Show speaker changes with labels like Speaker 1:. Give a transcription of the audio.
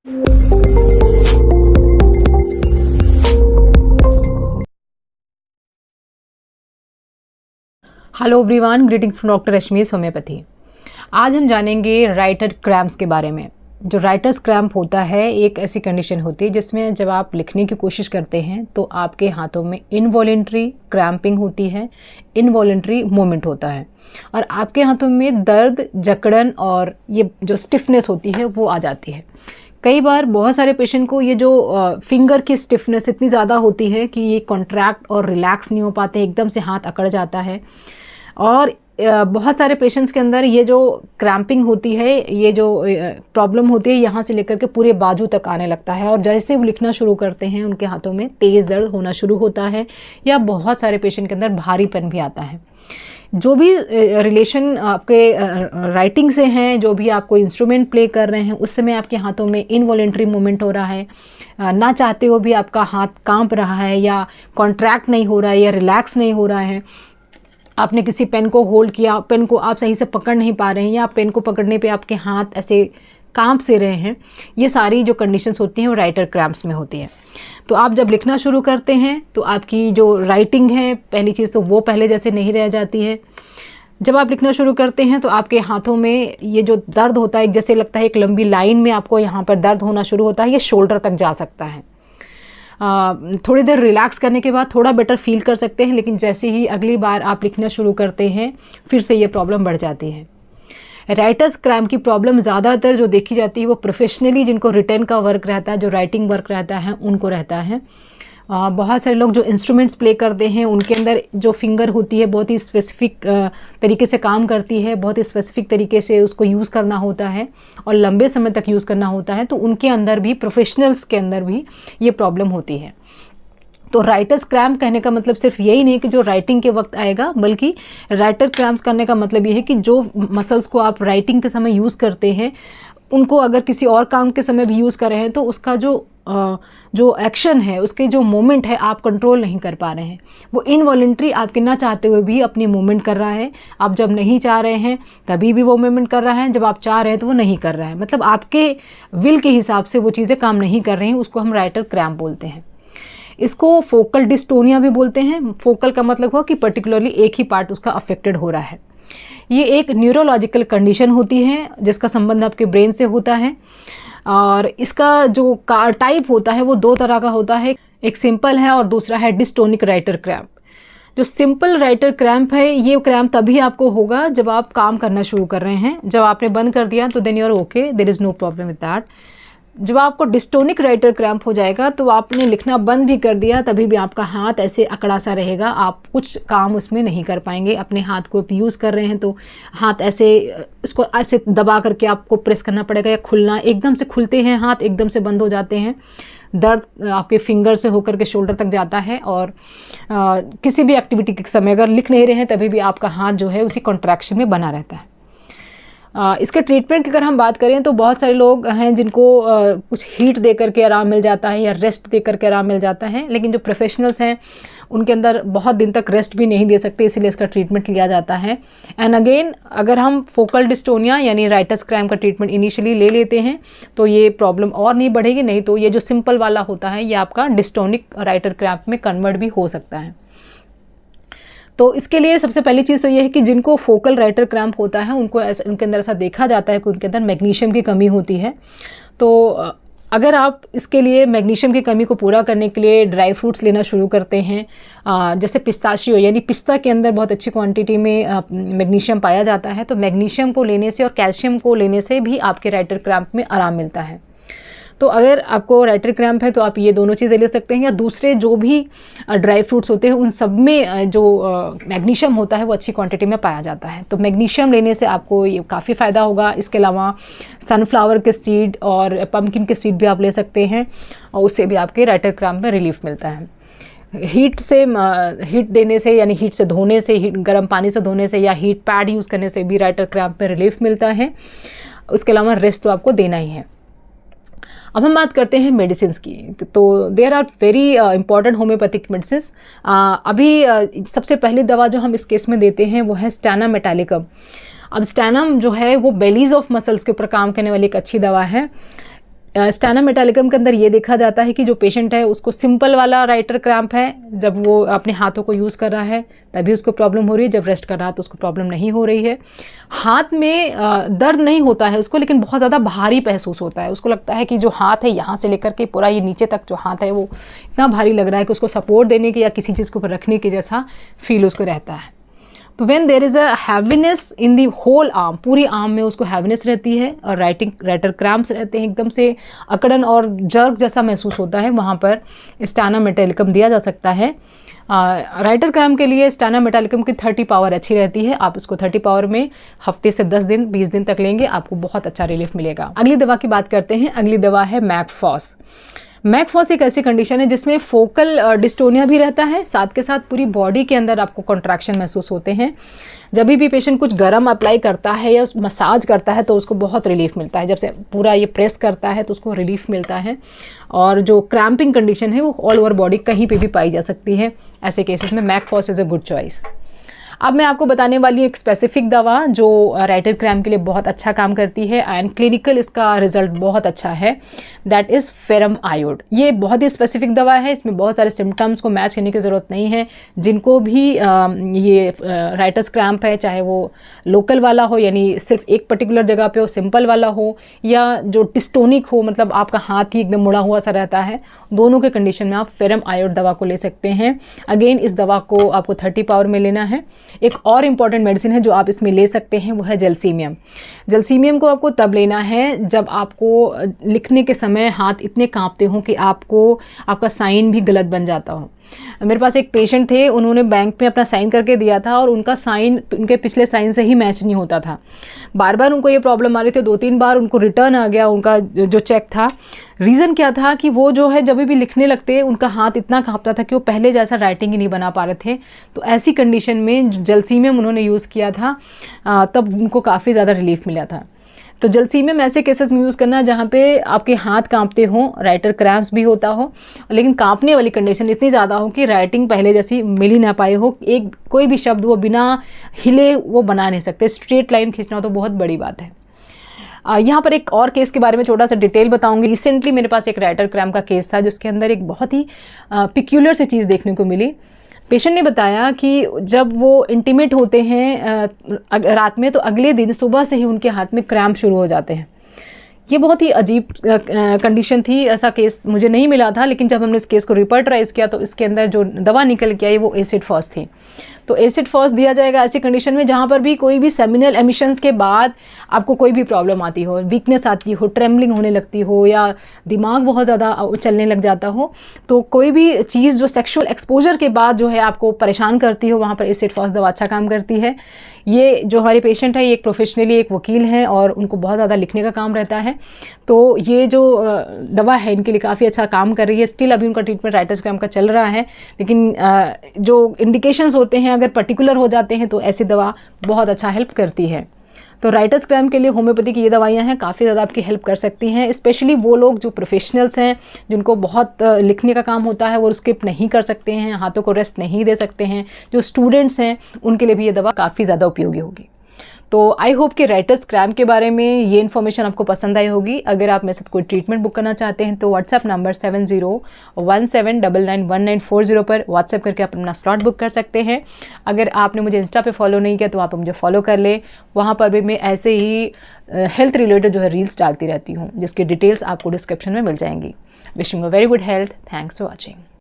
Speaker 1: Hello everyone, greetings from doctor Rashmi homeopathy. आज हम जानेंगे राइटर क्रैम्प्स के बारे में। जो राइटर्स क्रैम्प होता है एक ऐसी कंडीशन होती है जिसमें जब आप लिखने की कोशिश करते हैं तो आपके हाथों में इनवॉलेंट्री क्रैम्पिंग होती है, इनवॉलेंट्री मूवमेंट होता है और आपके हाथों में दर्द, जकड़न और ये जो स्टिफनेस होती है वो आ जाती है। कई बार बहुत सारे पेशेंट को ये जो फिंगर की स्टिफनेस इतनी ज़्यादा होती है कि ये कॉन्ट्रैक्ट और रिलैक्स नहीं हो पाते, एकदम से हाथ अकड़ जाता है। और बहुत सारे पेशेंट्स के अंदर ये जो क्रैम्पिंग होती है, ये जो प्रॉब्लम होती है, यहाँ से लेकर के पूरे बाजू तक आने लगता है और जैसे वो लिखना शुरू करते हैं उनके हाथों में तेज़ दर्द होना शुरू होता है या बहुत सारे पेशेंट के अंदर भारीपन भी आता है। जो भी रिलेशन आपके राइटिंग से हैं, जो भी आप कोई इंस्ट्रूमेंट प्ले कर रहे हैं उस समय आपके हाथों में इनवॉलेंट्री मूवमेंट हो रहा है, ना चाहते हो भी आपका हाथ कांप रहा है या कॉन्ट्रैक्ट नहीं हो रहा है या रिलैक्स नहीं हो रहा है, आपने किसी पेन को होल्ड किया, पेन को आप सही से पकड़ नहीं पा रहे हैं या पेन को पकड़ने पे आपके हाथ ऐसे कांप से रहे हैं, ये सारी जो कंडीशंस होती हैं वो राइटर क्रैम्प्स में होती है। तो आप जब लिखना शुरू करते हैं तो आपकी जो राइटिंग है, पहली चीज़ तो वो पहले जैसे नहीं रह जाती है। जब आप लिखना शुरू करते हैं तो आपके हाथों में ये जो दर्द होता है, जैसे लगता है एक लंबी लाइन में आपको यहाँ पर दर्द होना शुरू होता है, ये शोल्डर तक जा सकता है। थोड़ी देर रिलैक्स करने के बाद थोड़ा बेटर फील कर सकते हैं, लेकिन जैसे ही अगली बार आप लिखना शुरू करते हैं फिर से ये प्रॉब्लम बढ़ जाती है। राइटर्स क्रैम्प की प्रॉब्लम ज़्यादातर जो देखी जाती है वो प्रोफेशनली जिनको रिटन का वर्क रहता है, जो राइटिंग वर्क रहता है, उनको रहता है। बहुत सारे लोग जो इंस्ट्रूमेंट्स प्ले करते हैं उनके अंदर जो फिंगर होती है बहुत ही स्पेसिफिक तरीके से काम करती है, बहुत ही स्पेसिफिक तरीके से उसको यूज़ करना होता है और लंबे समय तक यूज़ करना होता है, तो उनके अंदर भी, प्रोफेशनल्स के अंदर भी ये प्रॉब्लम होती है। तो राइटर्स क्रैम्प कहने का मतलब सिर्फ यही नहीं कि जो राइटिंग के वक्त आएगा, बल्कि राइटर क्रैम्प्स करने का मतलब ये है कि जो मसल्स को आप राइटिंग के समय यूज़ करते हैं उनको अगर किसी और काम के समय भी यूज़ कर रहे हैं तो उसका जो एक्शन है, उसके जो मोमेंट है, आप कंट्रोल नहीं कर पा रहे हैं। वो इनवॉलेंट्री आपके ना चाहते हुए भी अपनी मूवमेंट कर रहा है। आप जब नहीं चाह रहे हैं तभी भी वो मूवमेंट कर रहा है, जब आप चाह रहे हैं तो वो नहीं कर रहा है। मतलब आपके विल के हिसाब से वो चीज़ें काम नहीं कर रही हैं, उसको हम राइटर क्रैम्प बोलते हैं। इसको फोकल डिस्टोनिया भी बोलते हैं। फोकल का मतलब हुआ कि पर्टिकुलरली एक ही पार्ट उसका अफेक्टेड हो रहा है। ये एक न्यूरोलॉजिकल कंडीशन होती है जिसका संबंध आपके ब्रेन से होता है और इसका जो टाइप होता है वो दो तरह का होता है, एक सिंपल है और दूसरा है डिस्टोनिक राइटर क्रैम्प। जो सिंपल राइटर क्रैम्प है, ये क्रैम्प तभी आपको होगा जब आप काम करना शुरू कर रहे हैं। जब आपने बंद कर दिया तो then you are okay, there is no problem with that. जब आपको डिस्टोनिक राइटर क्रैम्प हो जाएगा तो आपने लिखना बंद भी कर दिया तभी भी आपका हाथ ऐसे अकड़ा सा रहेगा, आप कुछ काम उसमें नहीं कर पाएंगे। अपने हाथ को यूज़ कर रहे हैं तो हाथ ऐसे, इसको ऐसे दबा करके आपको प्रेस करना पड़ेगा या खुलना, एकदम से खुलते हैं हाथ, एकदम से बंद हो जाते हैं। दर्द आपके फिंगर से होकर के शोल्डर तक जाता है और किसी भी एक्टिविटी के समय अगर लिख नहीं रहे हैं तभी भी आपका हाथ जो है उसी कॉन्ट्रैक्शन में बना रहता है। इसके ट्रीटमेंट की अगर हम बात करें तो बहुत सारे लोग हैं जिनको कुछ हीट दे करके आराम मिल जाता है या रेस्ट दे करके आराम मिल जाता है, लेकिन जो प्रोफेशनल्स हैं उनके अंदर बहुत दिन तक रेस्ट भी नहीं दे सकते, इसीलिए इसका ट्रीटमेंट लिया जाता है। एंड अगेन, अगर हम फोकल डिस्टोनिया यानी राइटर्स क्रैम्प का ट्रीटमेंट इनिशियली ले लेते हैं तो ये प्रॉब्लम और नहीं बढ़ेगी, नहीं तो ये जो सिंपल वाला होता है ये आपका डिस्टोनिक राइटर क्रैम्प में कन्वर्ट भी हो सकता है। तो इसके लिए सबसे पहली चीज़ तो ये है कि जिनको फोकल राइटर क्रैम्प होता है उनको उनके अंदर ऐसा देखा जाता है कि उनके अंदर मैग्नीशियम की कमी होती है। तो अगर आप इसके लिए मैग्नीशियम की कमी को पूरा करने के लिए ड्राई फ्रूट्स लेना शुरू करते हैं, जैसे पिस्ताशियो यानी पिस्ता के अंदर बहुत अच्छी क्वांटिटी में मैग्नीशियम पाया जाता है, तो मैग्नीशियम को लेने से और कैल्शियम को लेने से भी आपके राइटर क्रैम्प में आराम मिलता है। तो अगर आपको राइटर क्रैम्प है तो आप ये दोनों चीज़ें ले सकते हैं, या दूसरे जो भी ड्राई फ्रूट्स होते हैं उन सब में जो मैग्नीशियम होता है वो अच्छी क्वांटिटी में पाया जाता है। तो मैग्नीशियम लेने से आपको ये काफ़ी फ़ायदा होगा। इसके अलावा सनफ्लावर के सीड और पम्पकिन के सीड भी आप ले सकते हैं और उससे भी आपके राइटर क्रैम्प में रिलीफ मिलता है। हीट देने से यानी हीट से धोने से, गर्म पानी से धोने से या हीट पैड यूज़ करने से भी राइटर क्रैम्प में रिलीफ मिलता है। उसके अलावा रेस्ट तो आपको देना ही है। अब हम बात करते हैं मेडिसिन की। तो there are very important homeopathic medicine. अभी सबसे पहली दवा जो हम इस केस में देते हैं वो है स्टैनम मेटालिकम। अब स्टैनम जो है वो बेलीज ऑफ मसल्स के ऊपर काम करने वाली एक अच्छी दवा है। स्टैनम मेटालिकम के अंदर ये देखा जाता है कि जो पेशेंट है उसको सिंपल वाला राइटर क्रैम्प है, जब वो अपने हाथों को यूज़ कर रहा है तभी उसको प्रॉब्लम हो रही है, जब रेस्ट कर रहा है तो उसको प्रॉब्लम नहीं हो रही है। हाथ में दर्द नहीं होता है उसको, लेकिन बहुत ज़्यादा भारी महसूस होता है। उसको लगता है कि जो हाथ है यहाँ से लेकर के पूरा ये नीचे तक जो हाथ है वो इतना भारी लग रहा है कि उसको सपोर्ट देने की या किसी चीज़ के ऊपर रखने के जैसा फील उसको रहता है। तो when there is a heaviness in the whole arm, पूरी आर्म में उसको हैवीनेस रहती है और राइटर क्रैम्प्स रहते हैं, एकदम से अकड़न और जर्क जैसा महसूस होता है, वहाँ पर स्टैनम मेटालिकम दिया जा सकता है। राइटर क्रैम्प के लिए स्टैनम मेटालिकम की 30 पावर अच्छी रहती है। आप इसको 30 पावर में हफ्ते से 10 दिन 20 दिन तक लेंगे, आपको बहुत अच्छा रिलीफ मिलेगा। अगली दवा की बात करते हैं। अगली दवा है मैकफॉस। मैकफॉस एक ऐसी कंडीशन है जिसमें फोकल डिस्टोनिया भी रहता है, साथ के साथ पूरी बॉडी के अंदर आपको कॉन्ट्रैक्शन महसूस होते हैं। जब भी पेशेंट कुछ गर्म अप्लाई करता है या मसाज करता है तो उसको बहुत रिलीफ मिलता है। जब से पूरा ये प्रेस करता है तो उसको रिलीफ मिलता है। और जो क्रैम्पिंग कंडीशन है वो ऑल ओवर बॉडी कहीं पे भी पाई जा सकती है। ऐसे केसेस में Mag Phos is a good choice. अब मैं आपको बताने वाली हूँ एक स्पेसिफिक दवा जो राइटर क्रैम्प के लिए बहुत अच्छा काम करती है एंड क्लिनिकल इसका रिजल्ट बहुत अच्छा है। That is ferrum आयोड। ये बहुत ही स्पेसिफिक दवा है, इसमें बहुत सारे सिम्टम्स को मैच करने की ज़रूरत नहीं है। जिनको भी ये राइटर्स क्रैम्प है, चाहे वो लोकल वाला हो यानी सिर्फ एक पर्टिकुलर जगह पे हो, सिंपल वाला हो, या जो डिस्टोनिक हो मतलब आपका हाथ ही एकदम मुड़ा हुआ सा रहता है, दोनों के कंडीशन में आप फेरम आयोड दवा को ले सकते हैं। अगेन इस दवा को आपको 30 पावर में लेना है। एक और इम्पॉर्टेंट मेडिसिन है जो आप इसमें ले सकते हैं, वो है जलसीमियम। जलसीमियम को आपको तब लेना है जब आपको लिखने के समय हाथ इतने कांपते हों कि आपका साइन भी गलत बन जाता हो। मेरे पास एक पेशेंट थे, उन्होंने बैंक में अपना साइन करके दिया था और उनका साइन उनके पिछले साइन से ही मैच नहीं होता था। बार बार उनको ये प्रॉब्लम आ रही थी, 2-3 बार उनको रिटर्न आ गया उनका जो चेक था। रीज़न क्या था कि वो जो है जब भी लिखने लगते उनका हाथ इतना कांपता था कि वो पहले जैसा राइटिंग ही नहीं बना पा रहे थे। तो ऐसी कंडीशन में जलसीमियम उन्होंने यूज़ किया था, तब उनको काफ़ी ज़्यादा रिलीफ मिला था। तो जलसीमियम ऐसे केसेस में यूज़ करना जहाँ पे आपके हाथ कांपते हों, राइटर क्रैम्प्स भी होता हो, लेकिन कांपने वाली कंडीशन इतनी ज़्यादा हो कि राइटिंग पहले जैसी मिल ही ना पाए हो। एक कोई भी शब्द वो बिना हिले वो बना नहीं सकते, स्ट्रेट लाइन खींचना तो बहुत बड़ी बात है। यहाँ पर एक और केस के बारे में छोटा सा डिटेल बताऊंगी। रिसेंटली मेरे पास एक राइटर क्रैम्प का केस था जिसके अंदर एक बहुत ही पिक्यूलर सी चीज़ देखने को मिली। पेशेंट ने बताया कि जब वो इंटीमेट होते हैं रात में तो अगले दिन सुबह से ही उनके हाथ में क्रैम्प शुरू हो जाते हैं। ये बहुत ही अजीब कंडीशन थी, ऐसा केस मुझे नहीं मिला था, लेकिन जब हमने इस केस को रिपर्टराइज किया तो इसके अंदर जो दवा निकल के आई वो एसिड फॉस थी। तो एसिड फॉस दिया जाएगा ऐसी कंडीशन में जहाँ पर भी कोई भी सेमिनल एमिशंस के बाद आपको कोई भी प्रॉब्लम आती हो, वीकनेस आती हो, ट्रेमलिंग होने लगती हो या दिमाग बहुत ज़्यादा चलने लग जाता हो, तो कोई भी चीज़ जो सेक्सुअल एक्सपोजर के बाद जो है आपको परेशान करती हो, वहाँ पर एसिड फॉस दवा अच्छा काम करती है। ये जो हमारे पेशेंट है ये एक प्रोफेशनली एक वकील हैं और उनको बहुत ज़्यादा लिखने का काम रहता है, तो ये जो दवा है इनके लिए काफ़ी अच्छा काम कर रही है। स्टिल अभी उनका ट्रीटमेंट राइटर्स क्रैम्प का चल रहा है, लेकिन जो इंडिकेशंस होते हैं अगर पर्टिकुलर हो जाते हैं तो ऐसी दवा बहुत अच्छा हेल्प करती है। तो राइटर्स क्रैम्प के लिए होम्योपैथी की ये दवाइयाँ हैं, काफ़ी ज़्यादा आपकी हेल्प कर सकती हैं। स्पेशली वो लोग जो प्रोफेशनल्स हैं, जिनको बहुत लिखने का काम होता है, वो स्किप नहीं कर सकते हैं, हाथों को रेस्ट नहीं दे सकते हैं, जो स्टूडेंट्स हैं उनके लिए भी ये दवा काफ़ी ज़्यादा उपयोगी होगी। तो आई होप कि राइटर्स क्रैम्प के बारे में ये इन्फॉर्मेशन आपको पसंद आई होगी। अगर आप मेरे साथ कोई ट्रीटमेंट बुक करना चाहते हैं तो व्हाट्सएप नंबर 7017991940 पर व्हाट्सएप करके आप अपना स्लॉट बुक कर सकते हैं। अगर आपने मुझे इंस्टा पे फॉलो नहीं किया तो आप मुझे फॉलो कर लें, वहाँ पर भी मैं ऐसे ही हेल्थ रिलेटेड जो है रील्स डालती रहती हूँ, जिसकी डिटेल्स आपको डिस्क्रिप्शन में मिल जाएंगी। Wishing a very good health. Thanks for watching.